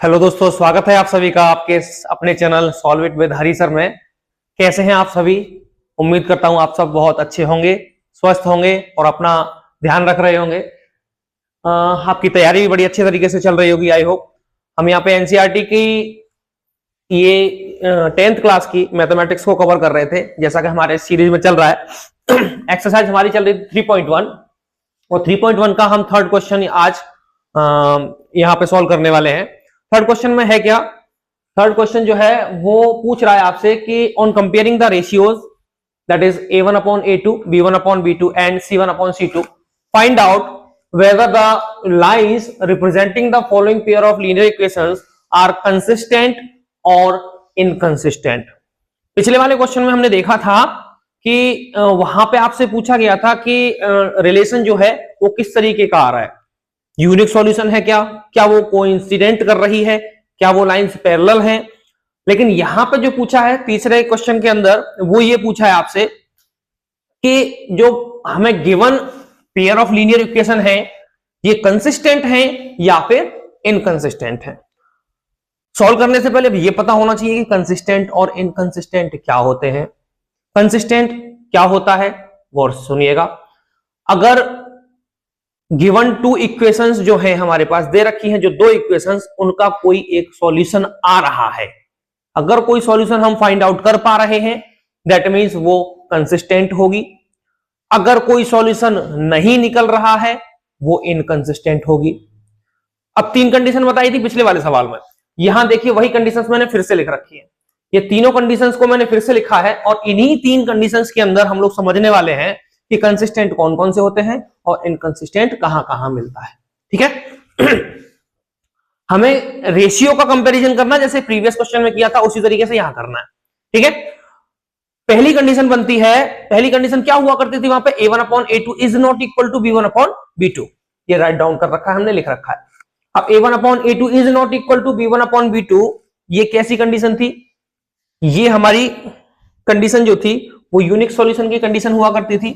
Hello दोस्तों, स्वागत है आप सभी का आपके अपने channel solve it with Hari sir में। कैसे हैं आप सभी? उम्मीद करता हूं आप सब बहुत अच्छे होंगे, स्वस्थ होंगे और अपना ध्यान रख रहे होंगे। आपकी तैयारी भी बड़ी अच्छे तरीके से चल रही होगी, आई होप। हम यहाँ पे एनसीईआरटी की ये 10th क्लास की मैथमेटिक्स को कवर कर रहे थे, जैसा कि हमारे सीरीज में चल रहा है। एक्सरसाइज हमारी चल रही थी 3.1 और 3.1 का हम थर्ड क्वेश्चन आज यहाँ पे सॉल्व करने वाले हैं। थर्ड क्वेश्चन में है क्या? थर्ड क्वेश्चन जो है वो पूछ रहा है आपसे कि on comparing the ratios that is a1/a2, b1/b2 and c1/c2, find out whether the lines representing the following pair of linear equations are consistent or inconsistent। पिछले वाले क्वेश्चन में हमने देखा था कि वहां पे आपसे पूछा गया था कि रिलेशन जो है वो किस तरीके का आ रहा है। यूनिक सॉल्यूशन है क्या वो कोइंसिडेंट कर रही है, क्या वो लाइंस पैरेलल हैं। लेकिन यहां पे जो पूछा है तीसरे क्वेश्चन के अंदर, वो ये पूछा है आपसे कि जो हमें given pair of linear equation है ये कंसिस्टेंट है या फिर इनकंसिस्टेंट है। सॉल्व करने से पहले ये पता होना चाहिए कि कंसिस्टेंट और इनकंसिस्टेंट क्या होते हैं। कंसिस्टेंट क्या होता है वो सुनिएगा। अगर गिवन टू इक्वेशंस जो है हमारे पास दे रखी हैं, जो दो इक्वेशंस, उनका कोई एक सॉल्यूशन आ रहा है, अगर कोई सॉल्यूशन हम फाइंड आउट कर पा रहे हैं दैट मींस वो कंसिस्टेंट होगी। अगर कोई सॉल्यूशन नहीं निकल रहा है वो इनकंसिस्टेंट होगी। अब तीन कंडीशन बताई थी पिछले वाले सवाल में, यहां देखिए वही कंडीशंस मैंने फिर से लिख रखी है। ये तीनों कंडीशंस को मैंने फिर से लिखा है और इन्हीं तीन कंडीशंस के अंदर हम लोग समझने वाले हैं कि कंसिस्टेंट कौन कौन से होते हैं और इनकंसिस्टेंट कहां कहां मिलता है। ठीक है। हमें रेशियो का कंपैरिजन करना जैसे प्रीवियस क्वेश्चन में किया था उसी तरीके से यहां करना है। ठीक है। पहली कंडीशन बनती है, पहली कंडीशन क्या हुआ करती थी वहां पे, a1/a2 is not equal to b1/b2। ये राइट डाउन कर रखा है हमने, लिख रखा है। अब a1/a2 is not equal to b1/b2, ये कैसी कंडीशन थी? ये हमारी कंडीशन जो थी वो यूनिक सॉल्यूशन की कंडीशन हुआ करती थी।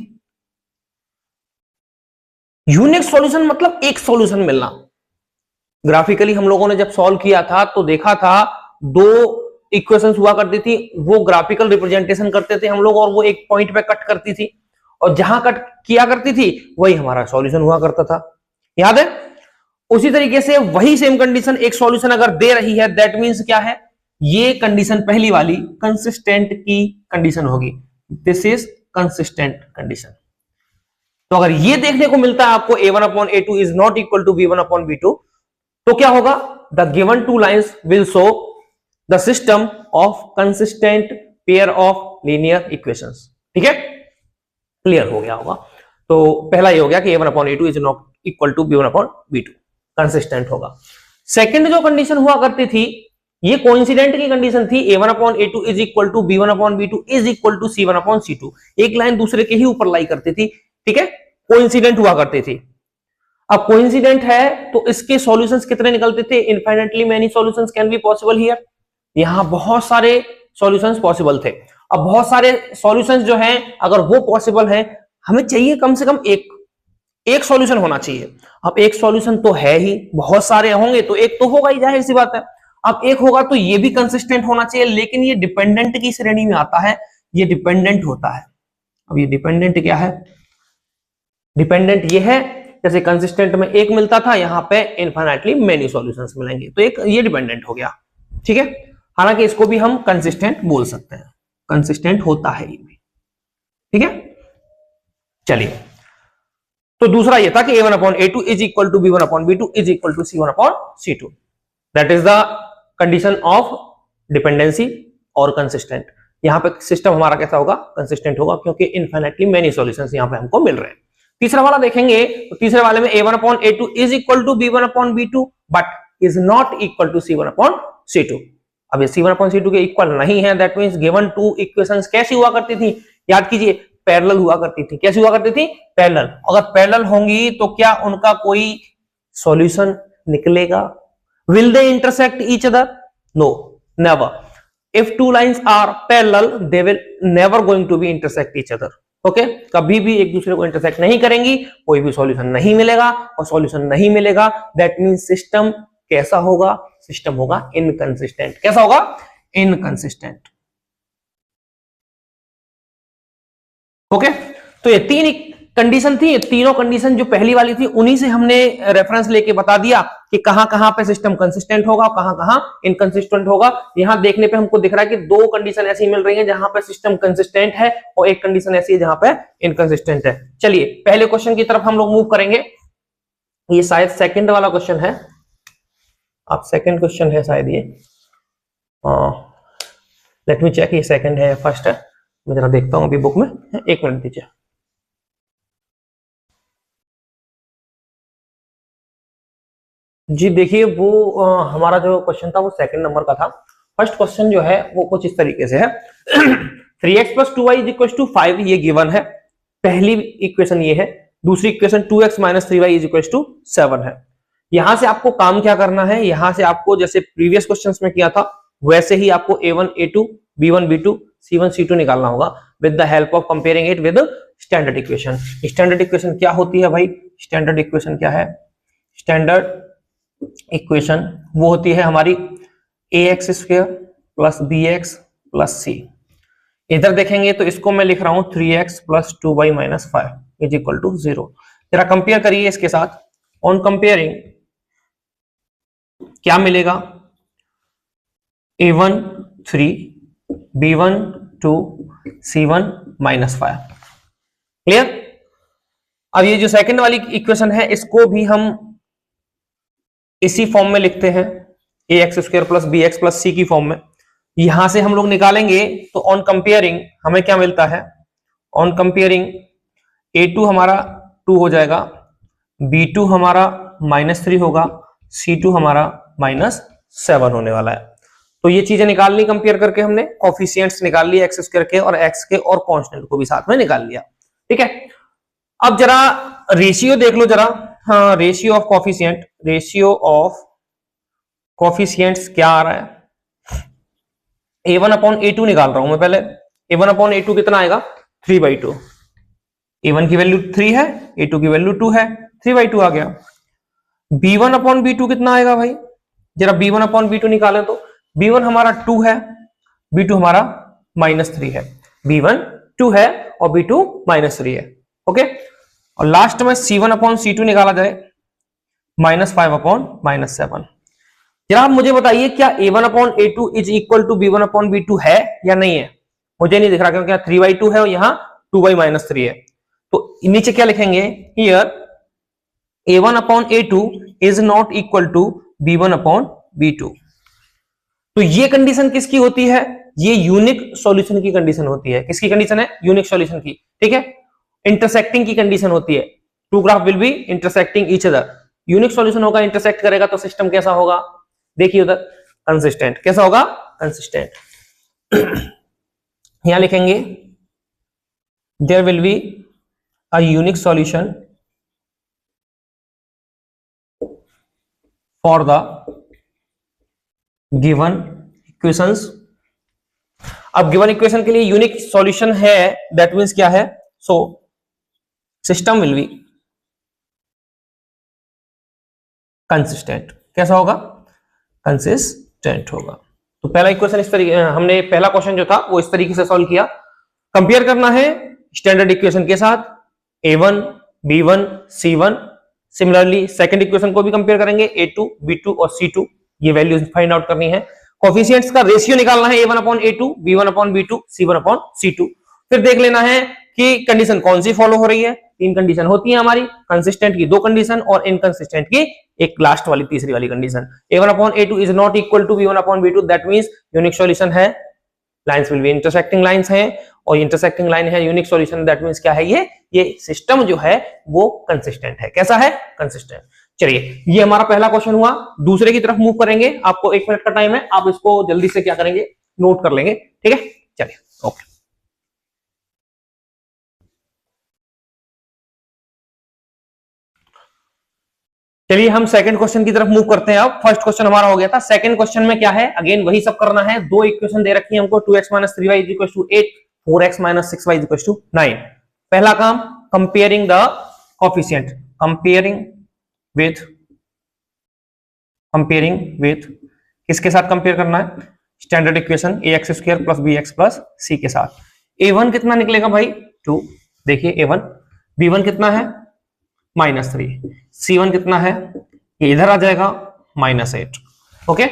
यूनिक सॉल्यूशन मतलब एक सॉल्यूशन मिलना। ग्राफिकली हम लोगों ने जब सॉल्व किया था तो देखा था दो इक्वेशंस हुआ करती थी, वो ग्राफिकल रिप्रेजेंटेशन करते थे हम लोग और वो एक पॉइंट पे कट करती थी और जहां कट किया करती थी वही हमारा सॉल्यूशन हुआ करता था। याद है? उसी तरीके से वही सेम कंडीशन एक सॉल्यूशन अगर दे रही है दैट मींस क्या है, ये कंडीशन पहली वाली कंसिस्टेंट की कंडीशन होगी। This is consistent condition. तो अगर ये देखने को मिलता है आपको a1/a2 is not equal to b1/b2, तो क्या होगा? The given two lines will show the system of consistent pair of linear equations. ठीक है, क्लियर हो गया होगा। तो पहला ये हो गया कि a1/a2 is not equal to b1/b2, consistent होगा। सेकंड जो कंडीशन हुआ करती थी ये कोइंसिडेंट की कंडीशन थी, a1/a2 is equal to b1/b2 is equal to c1/c2। एक लाइन दूसरे के ही ऊपर लाई करती थी। ठीक है, कोइंसिडेंट हुआ करती थी। अब कोइंसिडेंट है तो इसके सॉल्यूशंस कितने निकलते थे? Infinitely many solutions can be possible here. यहां बहुत सारे सॉल्यूशंस पॉसिबल थे। अब बहुत सारे सॉल्यूशंस जो हैं अगर वो पॉसिबल हैं, हमें चाहिए कम से कम एक सॉल्यूशन होना चाहिए। अब एक सॉल्यूशन तो है ही, बहुत सारे होंगे तो एक तो होगा ही, जाहिर सी बात है। अब एक होगा तो ये भी कंसिस्टेंट होना चाहिए, लेकिन ये डिपेंडेंट की श्रेणी में आता है, ये डिपेंडेंट होता है। अब ये डिपेंडेंट क्या है? डिपेंडेंट ये है जैसे कंसिस्टेंट में एक मिलता था, यहां पे इनफाइनाइटली मेनी सॉल्यूशंस मिलेंगे, तो एक ये डिपेंडेंट हो गया। ठीक है, हालांकि इसको भी हम कंसिस्टेंट बोल सकते हैं, कंसिस्टेंट होता है ये भी। ठीक है, चलिए। तो दूसरा ये था कि a1/a2 is equal to b1/b2 is equal to c1/c2। That is the condition of dependency और कंसिस्टेंट। यहां पे सिस्टम हमारा कैसा होगा? कंसिस्टेंट होगा, क्योंकि इनफाइनाइटली मेनी सॉल्यूशंस यहां पे हमको मिल रहे हैं। तीसरा वाला देखेंगे तो तीसरे वाले में a1/a2 is equal to b1/b2 but is not equal to c1/c2। अब ये c1/c2 के इक्वल नहीं है, that means given two equations कैसी हुआ करती थी? याद कीजिए, पैरेलल हुआ करती थी। कैसी हुआ करती थी? पैरेलल। अगर पैरेलल होंगी तो क्या उनका कोई सॉल्यूशन निकलेगा? Will they intersect each other? No, never. If two lines are parallel they will never going to be intersect each other. Okay, कभी भी एक दूसरे को इंटरसेक्ट नहीं करेंगी, कोई भी सॉल्यूशन नहीं मिलेगा, और सॉल्यूशन नहीं मिलेगा दैट मींस सिस्टम कैसा होगा? सिस्टम होगा इनकंसिस्टेंट। कैसा होगा? इनकंसिस्टेंट। ओके, तो ये तीन कंडीशन थी। तीनों कंडीशन जो पहली वाली थी उन्हीं से हमने रेफरेंस लेके बता दिया कि कहां कहां पे सिस्टम कंसिस्टेंट होगा और कहां कहां इनकंसिस्टेंट होगा। यहां देखने पे हमको दिख रहा है कि दो कंडीशन ऐसी मिल रही हैं जहां पे सिस्टम कंसिस्टेंट है और एक कंडीशन ऐसी है जहां पे इनकंसिस्टेंट है। चलिए पहले क्वेश्चन की तरफ हम लोग मूव करेंगे। ये शायद सेकंड वाला क्वेश्चन है। आप सेकंड क्वेश्चन है शायद ये। लेट मी चेक, ये सेकंड है या फर्स्ट है, मैं जरा देखता हूं अभी बुक में। एक मिनट दीजिए। जी देखिए, वो हमारा जो क्वेश्चन था वो सेकंड नंबर का था। फर्स्ट क्वेश्चन जो है वो कुछ इस तरीके से है 3x + 2y = 5 ये गिवन है। पहली इक्वेशन ये है। दूसरी इक्वेशन 2x - 3y = 7 है। यहां से आपको काम क्या करना है? यहां से आपको जैसे प्रीवियस क्वेश्चंस में किया था वैसे ही आपको a1 a2 b1 b2 c1 c2 निकालना होगा with the help of comparing it with standard equation. Standard equation क्या होती है भाई? स्टैंडर्ड इक्वेशन क्या है? स्टैंडर्ड इक्वेशन वो होती है हमारी ax² + bx + c। इधर देखेंगे तो इसको मैं लिख रहा हूं 3x + 2y - 5 = 0। जरा कंपेयर करिए इसके साथ। ऑन कंपेयरिंग क्या मिलेगा? a1 3 b1 2 c1 -5। क्लियर? अब ये जो सेकंड वाली इक्वेशन है इसको भी हम इसी फॉर्म में लिखते हैं, ax² + bx + c की फॉर्म में। यहां से हम लोग निकालेंगे तो ऑन कंपेयरिंग हमें क्या मिलता है? ऑन कंपेयरिंग a2 हमारा 2 हो जाएगा, b2 हमारा -3 होगा, c2 हमारा -7 होने वाला है। तो ये चीजें निकाल ली कंपेयर करके हमने, कोफिशिएंट्स निकाल लिए x² के और x के और कांस्टेंट को भी साथ में निकाल लिया। ठीक है, अब जरा रेशियो देख लो जरा। हाँ, ratio of coefficient, ratio of coefficients क्या आ रहा है? a1/a2 निकाल रहा हूं मैं पहले। a1/a2 कितना आएगा? 3/2। a1 की वैल्यू 3 है, a2 की वैल्यू 2 है, 3/2 आ गया। b1/b2 कितना आएगा भाई? जरा b1/b2 निकालें तो b1 हमारा 2 है, b2 हमारा -3 है। b1 2 है और b2 -3 है। ओके, और लास्ट में c1/c2 निकाला जाए, -5/-7। जरा आप मुझे बताइए क्या a1/a2 = b1/b2 है या नहीं है? मुझे नहीं दिख रहा क्योंकि यहाँ 3/2 है और यहाँ 2/-3 है। तो नीचे क्या लिखेंगे? Here a1/a2 is not equal to b1/b2। तो ये कंडीशन किसकी होती है? ये यूनिक सॉल्यूशन की कंडीशन होती है। किसकी कंडीशन है? यूनिक सॉल्यूशन की। ठीक है, इंटरसेक्टिंग की कंडीशन होती है। Two graph will be intersecting each other. Unique solution होगा, इंटरसेक्ट करेगा तो सिस्टम कैसा होगा? देखिए उधर, कंसिस्टेंट। कैसा होगा? कंसिस्टेंट। यहां लिखेंगे there will be a unique solution for the given equations. अब गिवन इक्वेशन के लिए यूनिक सॉल्यूशन है, दैट मींस क्या है? So system will be consistent. कैसा होगा? कंसिस्टेंट होगा। तो पहला इक्वेशन इस तरीके, हमने पहला क्वेश्चन जो था वो इस तरीके से सॉल्व किया। कंपेयर करना है स्टैंडर्ड इक्वेशन के साथ a1 b1 c1। Similarly second equation को भी कंपेयर करेंगे a2 b2 और c2। ये वैल्यूज फाइंड आउट करनी है। कोफिशिएंट्स का रेशियो निकालना है a1/a2 b1/b2 c1/c2। फिर देख लेना है कि कंडीशन कौन सी फॉलो हो रही है। तीन कंडीशन होती है हमारी, कंसिस्टेंट की 2 कंडीशन और इनकंसिस्टेंट की एक लास्ट वाली तीसरी वाली condition. a1/a2 is not equal to b1/b2, that means unique solution है। Lines will be intersecting lines हैं और इंटरसेक्टिंग लाइन है यूनिक सॉल्यूशन, दैट मींस क्या है? ये सिस्टम जो है वो कंसिस्टेंट है। कैसा है? कंसिस्टेंट। चलिए, ये हमारा पहला क्वेश्चन हुआ। दूसरे की तरफ मूव करेंगे। आपको 1 मिनट का टाइम है, आप इसको जल्दी से क्या करेंगे? नोट कर लेंगे। ठीक है, चलिए, ओके। चलिए हम सेकंड क्वेश्चन की तरफ मूव करते हैं। अब फर्स्ट क्वेश्चन हमारा हो गया था। सेकंड क्वेश्चन में क्या है? अगेन वही सब करना है। दो इक्वेशन दे रखी है हमको, 2x - 3y = 8, 4x - 6y = 9। पहला काम, comparing the coefficient, comparing with comparing with, किसके साथ कंपेयर करना है, standard equation ax square plus bx plus c के साथ। a1 कितना निकलेगा भाई 2, देखिए a1, b1 कितना है -3, c1 कितना है, ये इधर आ जाएगा -8, ओके।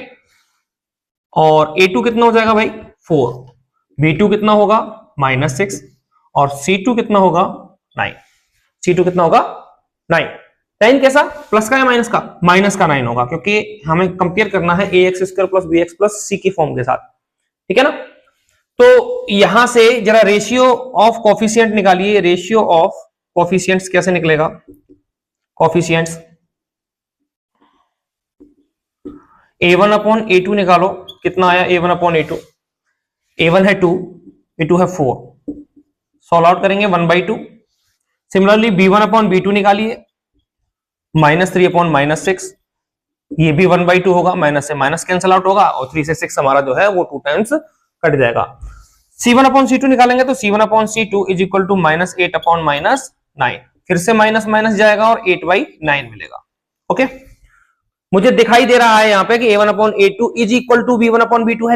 और a2 कितना हो जाएगा भाई 4, b2 कितना होगा -6 और c2 कितना होगा 9, c2 कितना होगा 9। 9 कैसा, प्लस का या माइनस का, माइनस का 9 होगा, क्योंकि हमें कंपेयर करना है ax square plus bx plus c की फॉर्म के साथ, ठीक है ना। तो यहां से जरा रेशियो ऑफ कोफिशिएंट निकालिए, रेशियो ऑफ कोफिशिएंट्स कैसे निकलेगा, कोफिशिएंट्स a1 अपॉन a2 निकालो, कितना आया a1 अपॉन a2, a1 है 2, a2 है 4, सॉल्व आउट करेंगे 1/2। सिमिलरली b1 अपॉन b2 निकालिए, -3 अपॉन -6, ये भी 1/2 होगा, माइनस से माइनस कैंसिल आउट होगा और 3 से 6 हमारा जो है वो 2 टाइम्स कट जाएगा। c1 अपॉन c2 निकालेंगे तो c1 upon c2 is equal to -8 upon -9, फिर से माइनस माइनस जाएगा और 8/9 मिलेगा, ओके। मुझे दिखाई दे रहा है यहाँ पे कि a1 upon a2 is equal to b1 upon b2 है,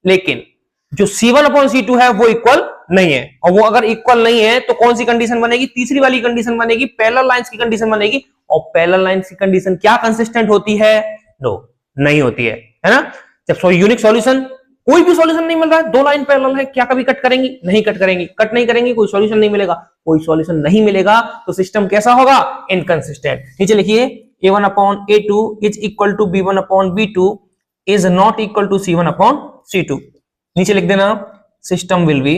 लेकिन जो c1 अपॉन c2 है वो इक्वल नहीं है, और वो अगर इक्वल नहीं है तो कौन सी कंडीशन बनेगी, तीसरी वाली कंडीशन बनेगी, पैरेलल लाइंस की कंडीशन बनेगी। और पैरेलल लाइंस की कंडीशन क्या कंसिस्टेंट होती है, नो, नहीं होती है ना। जब यूनिक सॉल्यूशन, कोई भी सॉल्यूशन नहीं मिल रहा है, दो लाइन पैरेलल है, क्या कभी कट करेंगी, नहीं कट करेंगी, कट नहीं करेंगी, कोई सॉल्यूशन नहीं मिलेगा, कोई सॉल्यूशन नहीं मिलेगा तो सिस्टम कैसा होगा, इनकंसिस्टेंट। नीचे लिखिए a1 upon a2 is equal to b1 upon b2 is not equal to c1 upon c2। नीचे लिख देना system will be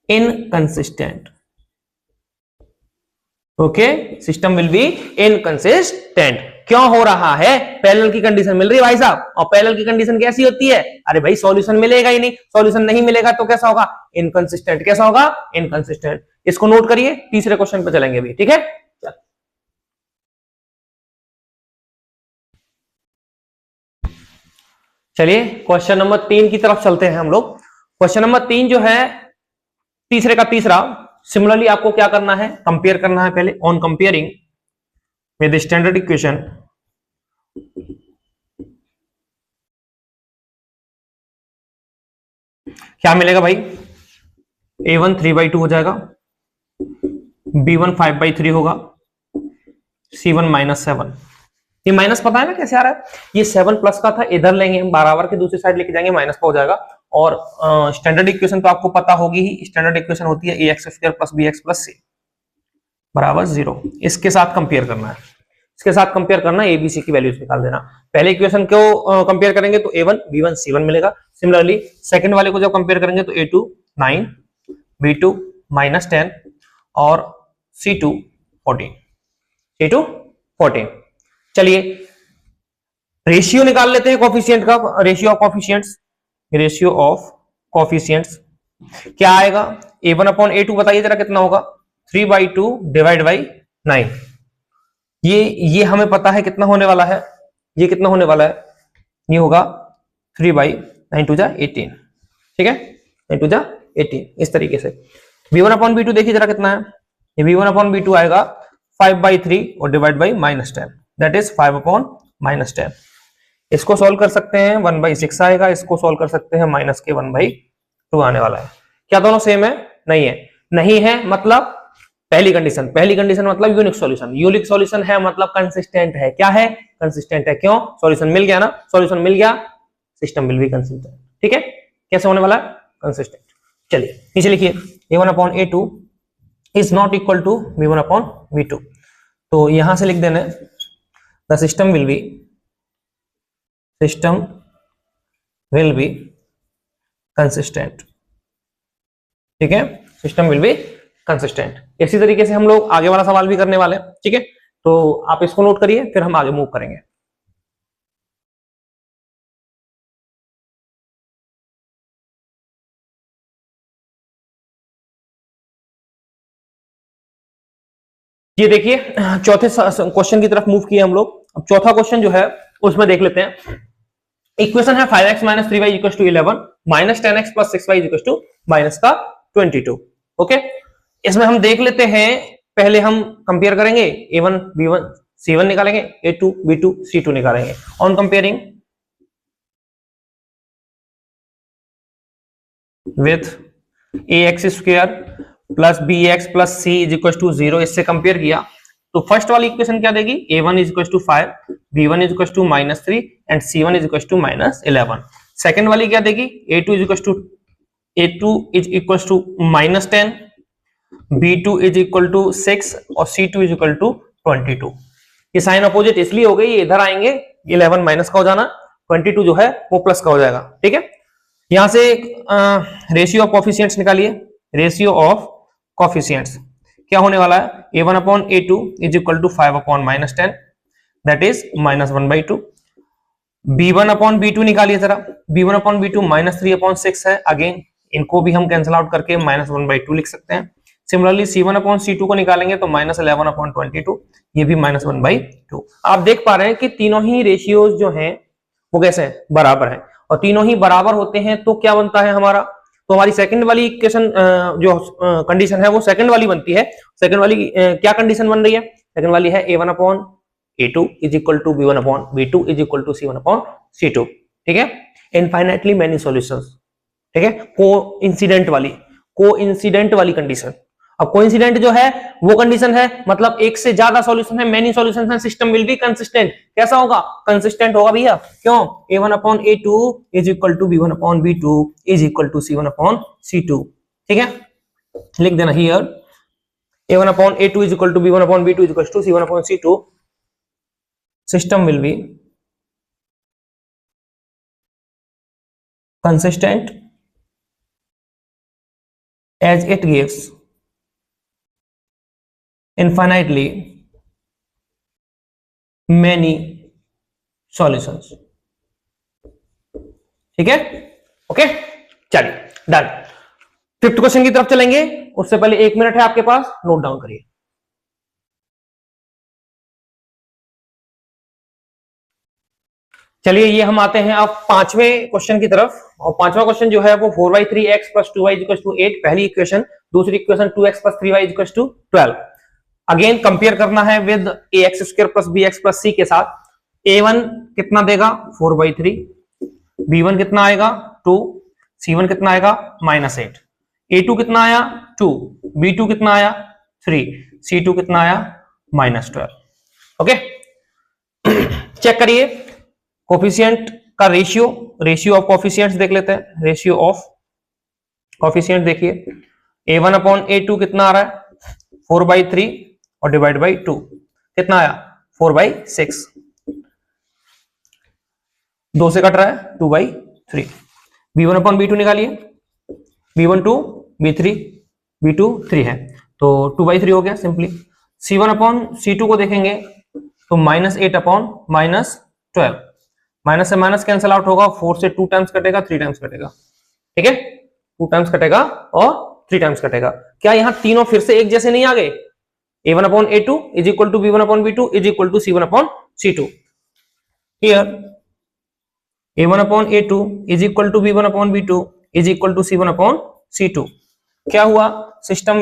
inconsistent, okay, system will be inconsistent. क्यों हो रहा है, पैरेलल की कंडीशन मिल रही है भाई साहब, और पैरेलल की कंडीशन कैसी होती है, अरे भाई सॉल्यूशन मिलेगा ही नहीं, सॉल्यूशन नहीं मिलेगा तो कैसा होगा, इनकंसिस्टेंट। कैसा होगा, इनकंसिस्टेंट। इसको नोट करिए, तीसरे क्वेश्चन पे चलेंगे अभी, ठीक है। चलिए क्वेश्चन नंबर 3 की तरफ चलते हैं हम लोग। क्वेश्चन नंबर 3 जो है तीसरे का तीसरा, सिमिलरली आपको क्या करना है, कंपेयर करना है पहले। On comparing with standard equation क्या मिलेगा भाई, a1 3/2 हो जाएगा, b1 5/3 होगा, c1 -7। ये माइनस पता है ना कैसे आ रहा है, ये 7 प्लस का था, इधर लेंगे हम बराबर के दूसरी साइड लेके जाएंगे, माइनस का हो जाएगा। और स्टैंडर्ड इक्वेशन तो आपको पता होगी ही, स्टैंडर्ड इक्वेशन होती है ax square plus bx plus c बराबर 0। इसके साथ कंपेयर करना है, इसके साथ कंपेयर करना है, abc की वैल्यूज निकाल देना। पहले इक्वेशन को कंपेयर करेंगे तो a1 b1 c1 मिलेगा। सिमिलरली सेकंड वाले को जब कंपेयर करेंगे तो a2 9, b2 -10 और c2 14। चलिए रेशियो निकाल लेते हैं कोफिशिएंट का, ratio of coefficients, ratio of coefficients क्या आएगा, a1 अपॉन a2 बताइए जरा कितना होगा, 3/2 डिवाइड बाई 9। ये हमें पता है कितना होने वाला है, ये कितना होने वाला है, ये होगा 3/9 2 जा 18, ठीक है, 9 2 जा 18। इस तरीके से b1 अपॉन b2 देखिए जरा कितना है, ये b1 अपॉन b2 आएगा 5/3 और divide by -10, that is 5 upon -10। इसको सॉल्व कर सकते हैं 1/6 आएगा, इसको सॉल्व कर सकते हैं माइनस के 1/2 आने वाला है। क्या दोनों सेम है, नहीं है, नहीं है मतलब पहली कंडीशन मतलब यूनिक सॉल्यूशन है मतलब कंसिस्टेंट है। क्या है, कंसिस्टेंट है। क्यों, सॉल्यूशन मिल गया ना, सॉल्यूशन मिल गया, सिस्टम विल बी कंसिस्टेंट, ठीक है। कैसे होने वाला है, कंसिस्टेंट। चलिए नीचे लिखिए a1 upon a2 is not equal to b1 upon b2, तो यहां से लिख देना the system will be consistent, ठीक है, सिस्टम विल बी कंसिस्टेंट। इसी तरीके से हम लोग आगे वाला सवाल भी करने वाले हैं, ठीक है, तो आप इसको नोट करिए फिर हम आगे मूव करेंगे। ये देखिए चौथे क्वेश्चन की तरफ मूव किए हम लोग। अब चौथा क्वेश्चन जो है उसमें देख लेते हैं। इक्वेशन है 5x - 3y = 11 -10x + 6y = -22, okay. इसमें हम देख लेते हैं, पहले हम कंपेयर करेंगे a1 b1 C1 निकालेंगे, A2 B2 C2 निकालेंगे। On comparing with ax square plus bx plus c is equal to 0, इससे कंपेयर किया तो फर्स्ट वाली इक्वेशन क्या देगी, a1 is equal to 5, b1 is equal to -3 and c1 is equal to -11। Second वाली क्या देगी, a2 is equal to -10, b2 is equal to 6 और c2 इज इक्वल टू 22। ये साइन अपोजिट इसलिए हो गई, ये इधर आएंगे, 11 माइनस का हो जाना, 22 जो है वो प्लस का हो जाएगा। ठीक है, यहां से रेशियो ऑफ कोफिशिएंट्स निकालिए। रेशियो ऑफ कोफिशिएंट्स क्या होने वाला है, a1 upon a2 is equal to 5 upon -10, that is -1/2। b1 upon b2 निकालिए जरा, b1 अपॉन b2 -3 अपॉन 6 है, अगेन इनको भी हम कैंसिल आउट करके -1/2 लिख सकते हैं। सिमिलरली c1 अपॉन c2 को निकालेंगे तो -11 अपॉन 22, ये भी -1/2। आप देख पा रहे हैं कि तीनों ही रेशियोज जो हैं वो कैसे हैं, बराबर है, और तीनों ही बराबर होते हैं तो क्या बनता है हमारा, तो हमारी सेकंड वाली इक्वेशन जो कंडीशन है वो सेकंड वाली बनती है। सेकंड वाली क्या कंडीशन बन रही है, सेकंड वाली है a1 upon a2 is equal to b1 upon b2 is equal to c1 upon c2। ठीक है, इनफाइनाइटली मेनी सॉल्यूशंस। ठीक है, कोइंसिडेंट वाली कंडीशन। अब कोइंसिडेंट जो है वो कंडीशन है, मतलब एक से ज्यादा सॉल्यूशन है, मेनी सॉल्यूशंस हैं, सिस्टम विल बी कंसिस्टेंट। कैसा होगा, कंसिस्टेंट होगा भैया। क्यों, a1 upon a2 is equal to b1 upon b2 is equal to c1 upon c2। ठीक है, लिख देना here a1 upon a2 is equal to b1 upon b2 is equal to c1 upon c2। System will be consistent as it gives infinitely many solutions। ठीक है, okay, चलिए done. Fifth question की तरफ चलेंगे, उससे पहले 1 मिनट है आपके पास, नोट डाउन करिए। चलिए ये हम आते हैं अब पांचवें क्वेश्चन की तरफ, और पांचवा क्वेश्चन जो है वो 4/3x + 2y = 8 पहली इक्वेशन, दूसरी equation 2x + 3y = 12। Again compare करना है विद ax² + bx + c के साथ। a1 कितना देगा 4/3, b1 कितना आएगा 2, c1 कितना आएगा -8, a2 कितना आया 2, b2 कितना आया 3, c2 कितना आया -12। ओके, चेक करिए कोफिशिएंट का रेशियो ऑफ कोफिशिएंट्स देख लेते हैं। रेशियो ऑफ कोफिशिएंट देखिए, a1 अपॉन a2 कितना आ रहा है 4/3 और डिवाइड बाई 2 कितना आया 4/6, 2 से कट रहा है 2/3। b1 अपॉन b2 निकालिए, b1 2, b3, b2 3 है तो 2/3 हो गया सिंपली। c1 अपॉन c2 को देखेंगे तो -8 अपॉन -12, माइनस से माइनस कैंसिल आउट होगा, 4 से 2 टाइम्स कटेगा, 3 टाइम्स कटेगा। ठीक है, 2 टाइम्स कटेगा और 3 टाइम्स कटेगा। क्या यहां तीनों फिर से एक जैसे नहीं आ गए, a1 upon a2 is equal to b1 upon b2 is equal to c1 upon c2। Here a1 upon a2 is equal to b1 upon b2 is equal to c1 upon c2। क्या हुआ, system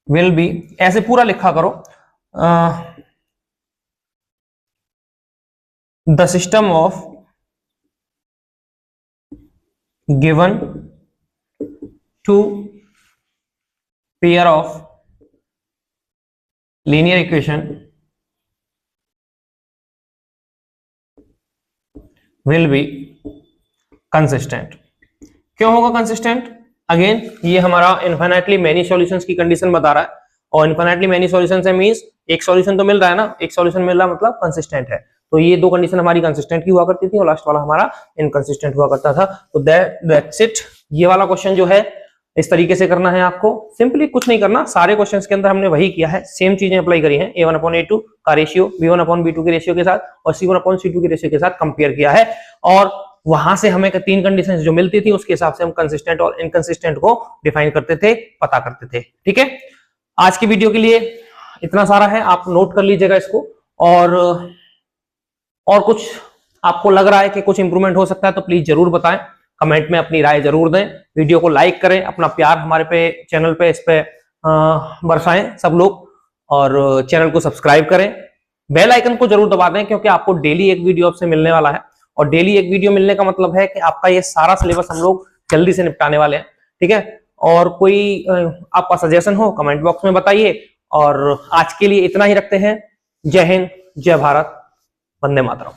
will B ऐसे पूरा लिखा करो, the system of given two pair of linear equation will be consistent। क्यों होगा consistent, again ये हमारा इनफाइनाइटली मेनी सॉल्यूशंस की कंडीशन बता रहा है, और इनफाइनाइटली मेनी सॉल्यूशंस है मींस एक सॉल्यूशन तो मिल रहा है ना, एक सॉल्यूशन मिल रहा है मतलब कंसिस्टेंट है। तो ये दो कंडीशन हमारी कंसिस्टेंट की हुआ करती थी और लास्ट वाला हमारा इनकंसिस्टेंट हुआ करता था। तो दैट्स इट। ये वाला क्वेश्चन जो है इस तरीके से करना है आपको, सिंपली कुछ नहीं करना, सारे क्वेश्चंस के अंदर हमने वही किया है, सेम चीजें अप्लाई करी हैं। a1 अपॉन a2 का रेशियो b1 अपॉन b2 के रेशियो के साथ और c1 अपॉन c2 के रेशियो के साथ कंपेयर किया है, और वहां से हमें 3 कंडीशंस जो मिलती थी उसके हिसाब से हम कंसिस्टेंट और इनकंसिस्टेंट को डिफाइन करते थे, पता करते थे। ठीक है, आज की वीडियो के लिए इतना सारा है, आप नोट कर लीजिएगा इसको, और कुछ आपको लग रहा है कि कुछ इंप्रूवमेंट हो सकता है तो प्लीज जरूर बताएं, कमेंट में अपनी राय जरूर दें, वीडियो को लाइक करें, अपना प्यार हमारे पे चैनल पे इस पे बरसाएं सब लोग, और चैनल को सब्सक्राइब करें, बेल आइकन को जरूर दबा दें, क्योंकि आपको डेली एक वीडियो आपसे मिलने वाला है। और डेली एक वीडियो मिलने का मतलब है कि आपका ये सारा सिलेबस हम लोग जल्दी से निपटाने वाले हैं, ठीक है। और कोई आपका सजेशन हो कमेंट बॉक्स में बताइए। और आज के लिए इतना ही रखते हैं। जय हिंद, जय भारत, वंदे मातरम।